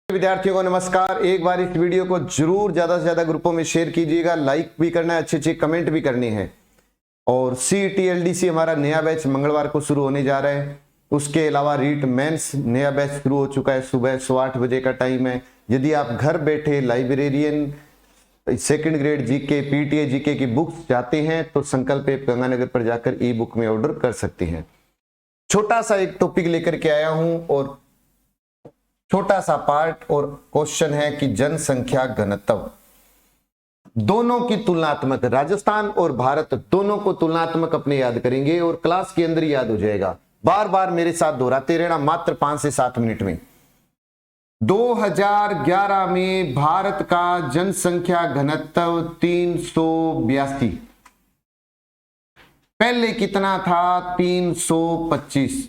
विद्यार्थियों को नमस्कार। एक बार इस वीडियो को जरूर ज्यादा से ज्यादा ग्रुपों में शेयर कीजिएगा, लाइक भी करना है, अच्छे अच्छे कमेंट भी करने हैं। और CET-LDC हमारा नया बैच मंगलवार को शुरू होने जा रहा है। उसके अलावा रीट मेंस नया बैच शुरू हो चुका है, सुबह 8:15 बजे का टाइम है। यदि आप घर बैठे librarian second grade GK PTA GK की बुक्स चाहते हैं तो संकल्प ऐप गंगानगर पर जाकर ई बुक में ऑर्डर कर सकते हैं। छोटा सा एक टॉपिक लेकर के आया हूं और छोटा सा पार्ट और क्वेश्चन है कि जनसंख्या घनत्व दोनों की तुलनात्मक, राजस्थान और भारत दोनों को तुलनात्मक अपने याद करेंगे और क्लास के अंदर याद हो जाएगा। बार बार मेरे साथ दोहराते रहना, मात्र 5 से 7 मिनट में। 2011 में भारत का जनसंख्या घनत्व 382। पहले कितना था? 325।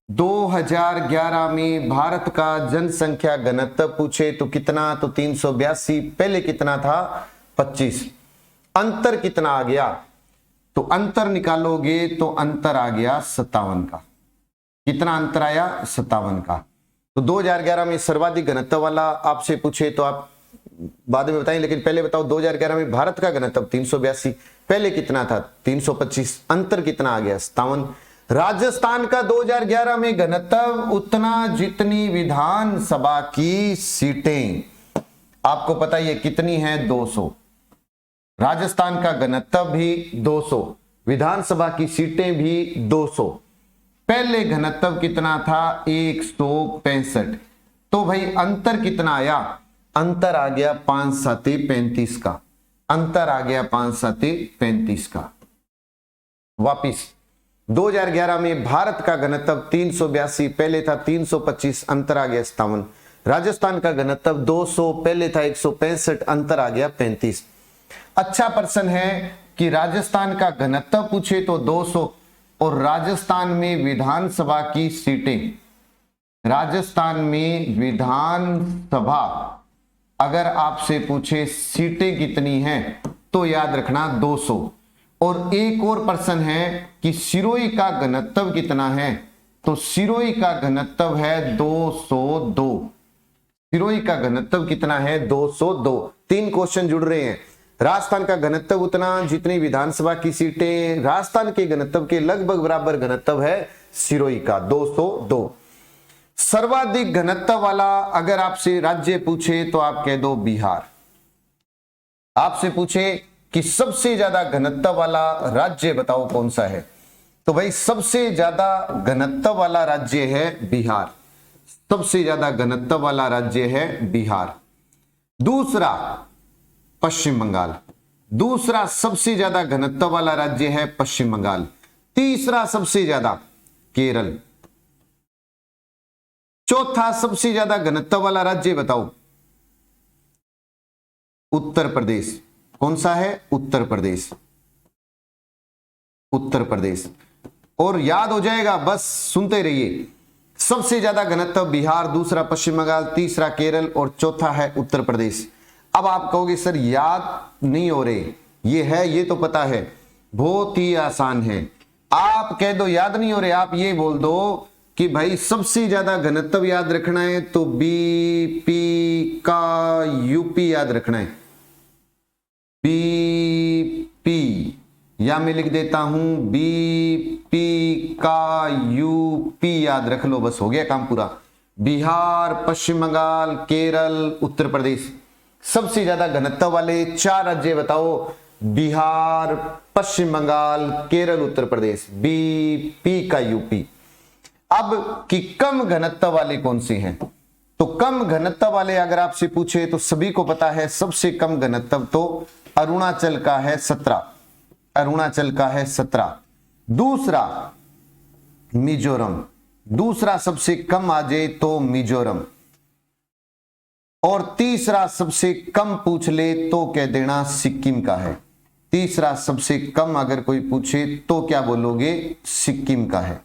2011 में भारत का जनसंख्या घनत्व पूछे तो कितना? तो 382। पहले कितना था? 25। अंतर कितना आ गया? तो अंतर निकालोगे तो अंतर आ गया 57 का। कितना अंतर आया? 57 का। तो 2011 में सर्वाधिक घनत्व वाला आपसे पूछे तो आप बाद में बताएं, लेकिन पहले बताओ 2011 में भारत का घनत्व 382, पहले कितना था? 325। अंतर कितना आ गया? 57। राजस्थान का 2011 में घनत्व उतना जितनी विधानसभा की सीटें, आपको पता है कितनी है? 200। राजस्थान का घनत्व भी 200, विधानसभा की सीटें भी 200। पहले घनत्व कितना था? 165। तो भाई अंतर कितना आया? अंतर आ गया 5 7 35 का। अंतर आ गया 5 7 35 का। वापिस 2011 में भारत का घनत्व 382, पहले था 325, अंतर आ गया 57। राजस्थान का घनत्व 200, पहले था 165, अंतर आ गया 35। अच्छा प्रश्न है कि राजस्थान का घनत्व पूछे तो 200 और राजस्थान में विधानसभा की सीटें, राजस्थान में विधानसभा अगर आपसे पूछे सीटें कितनी हैं तो याद रखना 200। और एक और प्रश्न है कि सिरोही का घनत्व कितना है? तो सिरोही का घनत्व है 202। सिरोही का घनत्व कितना है? 202। 3 क्वेश्चन जुड़ रहे हैं। राजस्थान का घनत्व उतना जितनी विधानसभा की सीटें, राजस्थान के घनत्व के लगभग बराबर घनत्व है सिरोही का 202। सर्वाधिक घनत्व वाला अगर आपसे राज्य पूछे तो आप कह दो बिहार। आपसे पूछे कि सबसे ज्यादा घनत्व वाला राज्य बताओ कौन सा है, तो भाई सबसे ज्यादा घनत्व वाला राज्य है बिहार। सबसे ज्यादा घनत्व वाला राज्य है बिहार। दूसरा पश्चिम बंगाल। दूसरा सबसे ज्यादा घनत्व वाला राज्य है पश्चिम बंगाल। तीसरा सबसे ज्यादा केरल। चौथा सबसे ज्यादा घनत्व वाला राज्य बताओ? उत्तर प्रदेश। कौन सा है? उत्तर प्रदेश। उत्तर प्रदेश। और याद हो जाएगा, बस सुनते रहिए। सबसे ज्यादा घनत्व बिहार, दूसरा पश्चिम बंगाल, तीसरा केरल और चौथा है उत्तर प्रदेश। अब आप कहोगे सर याद नहीं हो रहे, ये है, ये तो पता है, बहुत ही आसान है। आप कह दो याद नहीं हो रहे, आप ये बोल दो कि भाई सबसे ज्यादा घनत्व याद रखना है तो BP का यूपी याद रखना है। BP, या मैं लिख देता हूं BP का यूपी याद रख लो, बस हो गया काम पूरा। बिहार, पश्चिम बंगाल, केरल, उत्तर प्रदेश। सबसे ज्यादा घनत्व वाले 4 राज्य बताओ? बिहार, पश्चिम बंगाल, केरल, उत्तर प्रदेश। BP का यूपी। अब कि कम घनत्व वाले कौन से हैं? तो कम घनत्व वाले अगर आपसे पूछे तो सभी को पता है सबसे कम घनत्व तो अरुणाचल का है 17। अरुणाचल का है 17। दूसरा मिजोरम। दूसरा सबसे कम आ जाए तो मिजोरम। और तीसरा सबसे कम पूछ ले तो कह देना सिक्किम का है। तीसरा सबसे कम अगर कोई पूछे तो क्या बोलोगे? सिक्किम का है।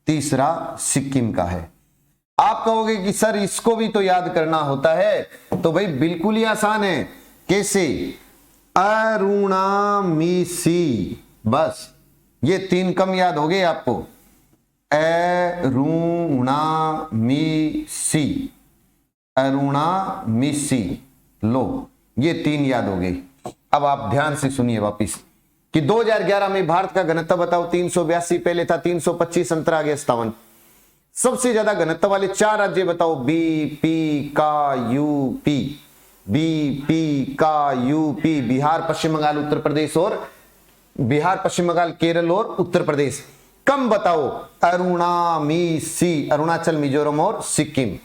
तीसरा सिक्किम का है। आप कहोगे कि सर इसको भी तो याद करना होता है, तो भाई बिल्कुल ही आसान है। कैसे? अरुणामिसी। बस ये 3 कम याद हो गए आपको। अरुणामिसी। अरुणामिसी। लो, ये 3 याद हो गई। अब आप ध्यान से सुनिए वापिस कि 2011 में भारत का घनत्व बताओ 382, पहले था 325, अंतर आ गया 57। सबसे ज्यादा घनत्व वाले 4 राज्य बताओ, बी पी का यूपी, बी पी का यूपी, बिहार, पश्चिम बंगाल, उत्तर प्रदेश और बिहार, पश्चिम बंगाल, केरल और उत्तर प्रदेश। कम बताओ, अरुणामिसी, अरुणाचल, मिजोरम और सिक्किम।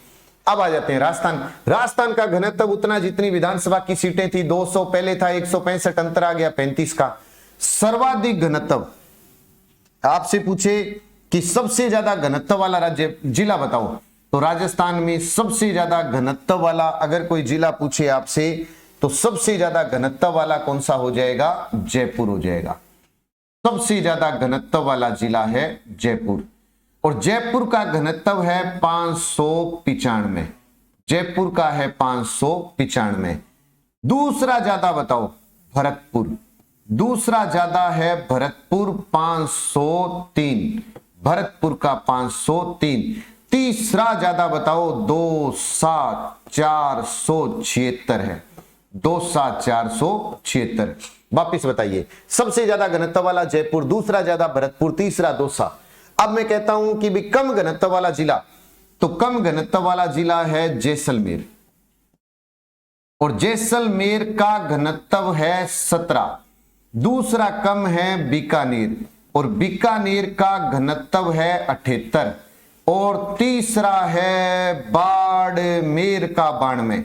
अब आ जाते हैं राजस्थान। राजस्थान का घनत्व उतना जितनी विधानसभा की सीटें थी, 200, पहले था 165, अंतर आ गया 35 का। सर्वाधिक घनत्व आपसे पूछे कि सबसे ज्यादा घनत्व वाला राज्य जिला बताओ, तो राजस्थान में सबसे ज्यादा घनत्व वाला अगर कोई जिला पूछे आपसे तो सबसे ज्यादा घनत्व वाला कौन सा हो जाएगा? जयपुर हो जाएगा। सबसे ज्यादा घनत्व वाला जिला है जयपुर, और जयपुर का घनत्व है 595। जयपुर का है 595। दूसरा ज्यादा बताओ, भरतपुर। दूसरा ज्यादा है भरतपुर, 503। भरतपुर का 503। तीसरा ज्यादा बताओ, 2476 है। 2476। वापिस बताइए, सबसे ज्यादा घनत्व वाला जयपुर, दूसरा ज्यादा भरतपुर, तीसरा दौसा। अब मैं कहता हूं कि भी कम घनत्व वाला जिला, तो कम घनत्व वाला जिला है जैसलमेर, और जैसलमेर का घनत्व है 17। दूसरा कम है बीकानेर, और बीकानेर का घनत्व है 78, और तीसरा है बाड़मेर का 92।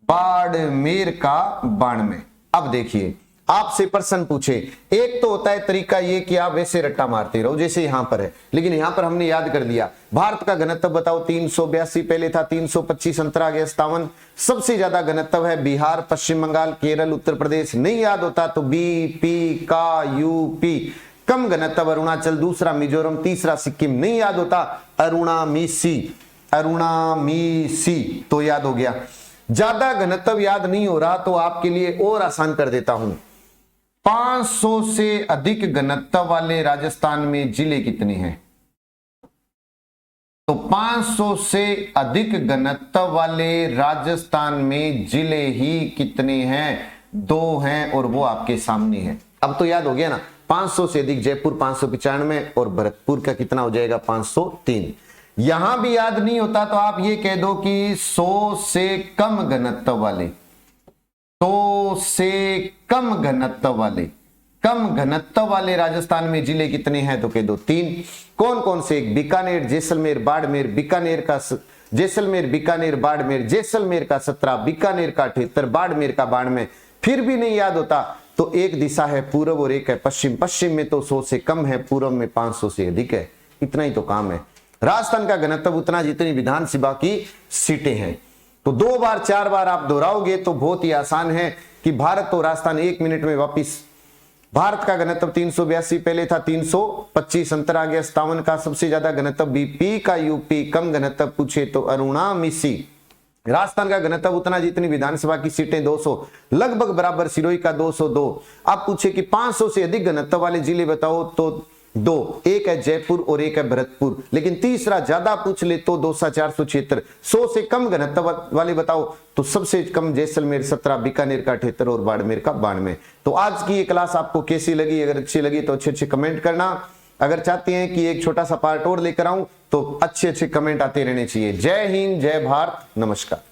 बाड़मेर का 92। अब देखिए, आपसे प्रश्न पूछे, एक तो होता है तरीका ये कि आप वैसे रट्टा मारते रहो जैसे यहां पर है, लेकिन यहां पर हमने याद कर लिया। भारत का घनत्व बताओ 382, पहले था 325, अंतर आ गया 57। सबसे ज्यादा घनत्व है बिहार, पश्चिम बंगाल, केरल, उत्तर प्रदेश। नहीं याद होता तो बी पी का यूपी। कम घनत्व अरुणाचल, दूसरा मिजोरम, तीसरा सिक्किम। नहीं याद होता अरुणामिसी, अरुणामिसी तो याद हो गया। ज्यादा घनत्व याद नहीं हो रहा तो आपके लिए और आसान कर देता हूं। 500 से अधिक घनत्व वाले राजस्थान में जिले कितने हैं? तो 500 से अधिक घनत्व वाले राजस्थान में जिले ही कितने हैं? 2 हैं, और वो आपके सामने है। अब तो याद हो गया ना, 500 से अधिक जयपुर 595, और भरतपुर का कितना हो जाएगा? 503। यहां भी याद नहीं होता तो आप ये कह दो कि 100 से कम घनत्व वाले, 100 से कम घनत्व वाले, कम घनत्व वाले राजस्थान में जिले कितने हैं? तो कह दो 3। कौन कौन से? बीकानेर, जैसलमेर, बाड़मेर। बीकानेर का जैसलमेर, बीकानेर, बाड़मेर। जैसलमेर का 17, बीकानेर का 78, बाड़मेर का 92। फिर भी नहीं याद होता तो एक दिशा है पूर्व और एक है पश्चिम। पश्चिम में तो 100 से कम है, पूर्व में 500 से अधिक है। इतना ही तो काम है। राजस्थान का घनत्व उतना जितनी विधानसभा की सीटें हैं। तो 2 बार 4 बार आप दोहराओगे तो बहुत ही आसान है कि भारत और राजस्थान 1 मिनट में वापिस। भारत का घनत्व 382, पहले था 325, अंतर आ गया 57 का। सबसे ज्यादा घनत्व बीपी का यूपी, कम घनत्व पूछे तो अरुणामिसी। राजस्थान का घनत्व उतना जितनी विधानसभा की सीटें 200, लगभग बराबर सिरोही का 202। अब पूछे कि 500 से अधिक घनत्व वाले जिले बताओ तो 2, एक है जयपुर और एक है भरतपुर। लेकिन तीसरा ज्यादा पूछ ले तो 2476। 100 से कम घनत्व वाले बताओ तो सबसे कम जैसलमेर 17, बीकानेर का 78 और बाड़मेर का 92। तो आज की ये क्लास आपको कैसी लगी? अगर अच्छी लगी तो अच्छे कमेंट करना। अगर चाहते हैं कि एक छोटा सा पार्ट और लेकर आऊं तो अच्छे कमेंट आते रहने चाहिए। जय हिंद, जय भारत, नमस्कार।